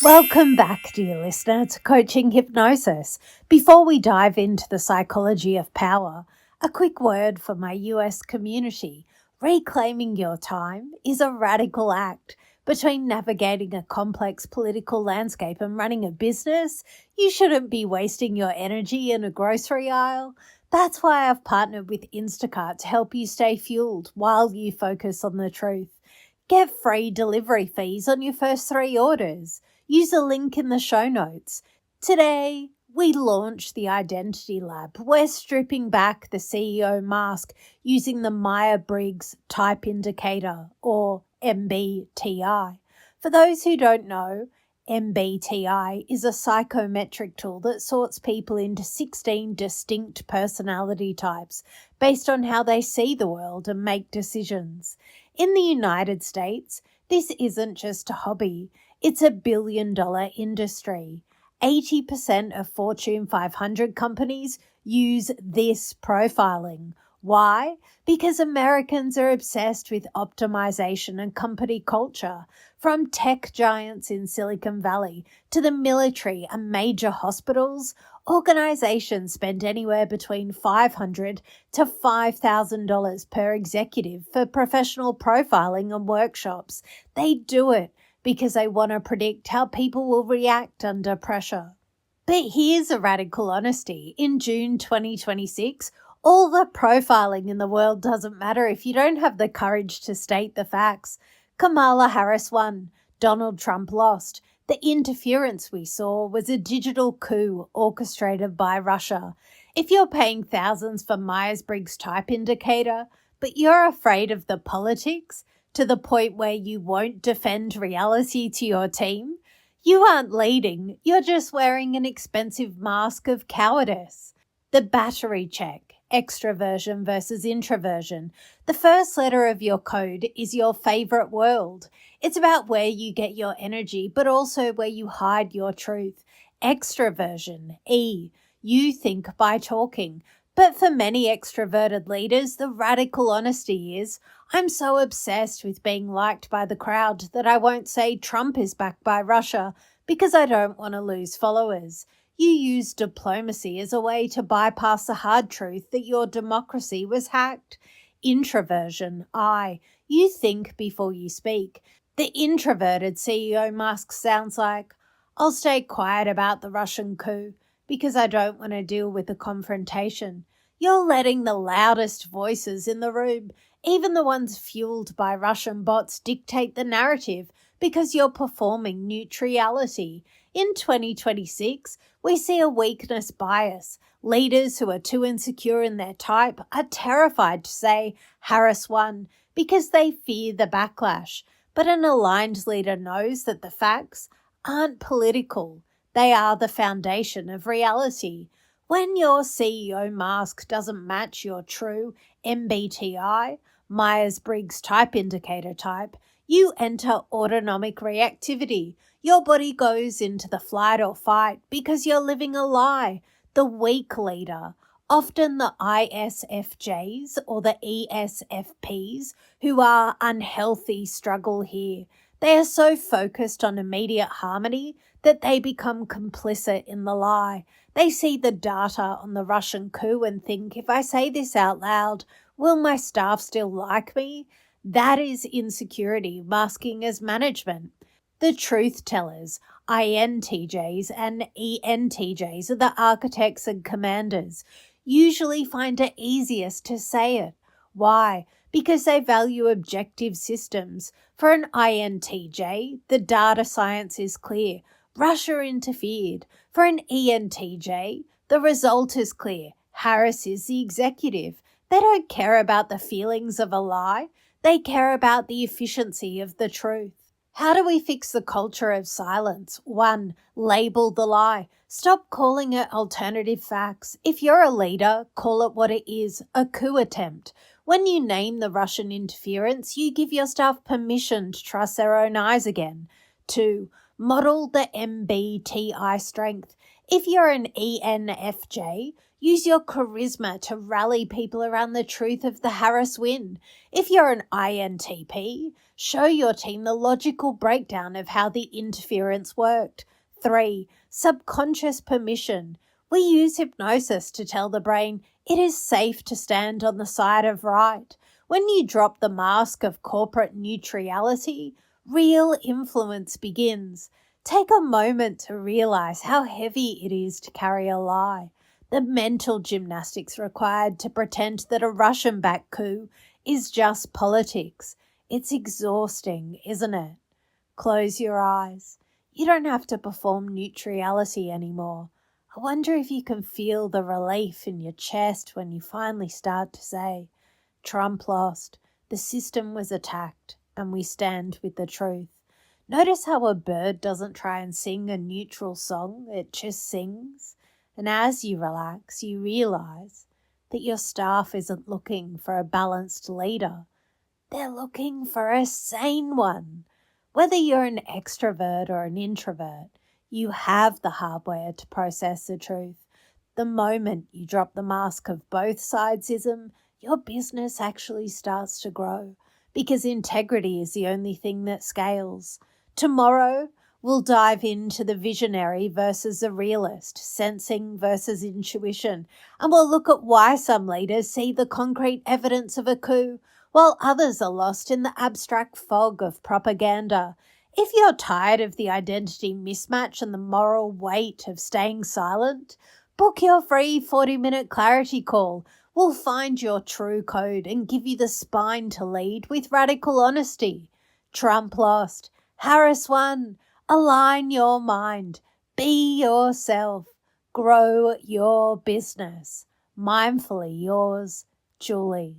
Welcome back, dear listener, to Coaching Hypnosis. Before we dive into the psychology of power, a quick word for my US community. Reclaiming your time is a radical act. Between navigating a complex political landscape and running a business, you shouldn't be wasting your energy in a grocery aisle. That's why I've partnered with Instacart to help you stay fueled while you focus on the truth. Get free delivery fees on your first 3 orders. Use a link in the show notes. Today, we launch the Identity Lab. We're stripping back the CEO mask using the Myers-Briggs Type Indicator, or MBTI. For those who don't know, MBTI is a psychometric tool that sorts people into 16 distinct personality types based on how they see the world and make decisions. In the United States, this isn't just a hobby. It's a billion-dollar industry. 80% of Fortune 500 companies use this profiling. Why? Because Americans are obsessed with optimization and company culture. From tech giants in Silicon Valley to the military and major hospitals, organizations spend anywhere between $500 to $5,000 per executive for professional profiling and workshops. They do it because they want to predict how people will react under pressure. But here's a radical honesty. In June 2026, all the profiling in the world doesn't matter if you don't have the courage to state the facts. Kamala Harris won. Donald Trump lost. The interference we saw was a digital coup orchestrated by Russia. If you're paying thousands for Myers-Briggs Type Indicator, but you're afraid of the politics to the point where you won't defend reality to your team, you aren't leading. You're just wearing an expensive mask of cowardice. The battery check. Extraversion versus introversion. The first letter of your code is your favorite world. It's about where you get your energy, but also where you hide your truth. Extraversion, E. You think by talking. But for many extroverted leaders, the radical honesty is, I'm so obsessed with being liked by the crowd that I won't say Trump is backed by Russia because I don't want to lose followers. You use diplomacy as a way to bypass the hard truth that your democracy was hacked. Introversion, I. You think before you speak. The introverted CEO mask sounds like, I'll stay quiet about the Russian coup because I don't want to deal with the confrontation. You're letting the loudest voices in the room, even the ones fueled by Russian bots, dictate the narrative because you're performing neutrality. In 2026, we see a weakness bias. Leaders who are too insecure in their type are terrified to say Harris won because they fear the backlash. But an aligned leader knows that the facts aren't political. They are the foundation of reality. When your CEO mask doesn't match your true MBTI, Myers-Briggs Type Indicator type, you enter autonomic reactivity. Your body goes into the flight or fight because you're living a lie. The weak leader, often the ISFJs or the ESFPs, who are unhealthy, struggle here. They are so focused on immediate harmony that they become complicit in the lie. They see the data on the Russian coup and think, if I say this out loud, will my staff still like me? That is insecurity masking as management. The truth tellers, INTJs and ENTJs, are the architects and commanders, usually find it easiest to say it. Why? Because they value objective systems. For an INTJ, the data science is clear. Russia interfered. For an ENTJ, the result is clear. Harris is the executive. They don't care about the feelings of a lie. They care about the efficiency of the truth. How do we fix the culture of silence? 1. Label the lie. Stop calling it alternative facts. If you're a leader, call it what it is, a coup attempt. When you name the Russian interference, you give your staff permission to trust their own eyes again. 2. Model the MBTI strength. If you're an ENFJ, use your charisma to rally people around the truth of the Harris win. If you're an INTP, show your team the logical breakdown of how the interference worked. 3. Subconscious permission. We use hypnosis to tell the brain it is safe to stand on the side of right. When you drop the mask of corporate neutrality, real influence begins. Take a moment to realize how heavy it is to carry a lie. The mental gymnastics required to pretend that a Russian-backed coup is just politics. It's exhausting, isn't it? Close your eyes. You don't have to perform neutrality anymore. I wonder if you can feel the relief in your chest when you finally start to say, Trump lost, the system was attacked, and we stand with the truth. Notice how a bird doesn't try and sing a neutral song, it just sings. And as you relax, you realize that your staff isn't looking for a balanced leader. They're looking for a sane one. Whether you're an extrovert or an introvert, you have the hardware to process the truth. The moment you drop the mask of both sidesism, your business actually starts to grow because integrity is the only thing that scales. Tomorrow, we'll dive into the visionary versus the realist, sensing versus intuition, and we'll look at why some leaders see the concrete evidence of a coup, while others are lost in the abstract fog of propaganda. If you're tired of the identity mismatch and the moral weight of staying silent, book your free 40-minute clarity call. We'll find your true code and give you the spine to lead with radical honesty. Trump lost. Harris won. Align your mind. Be yourself. Grow your business. Mindfully yours, Julie.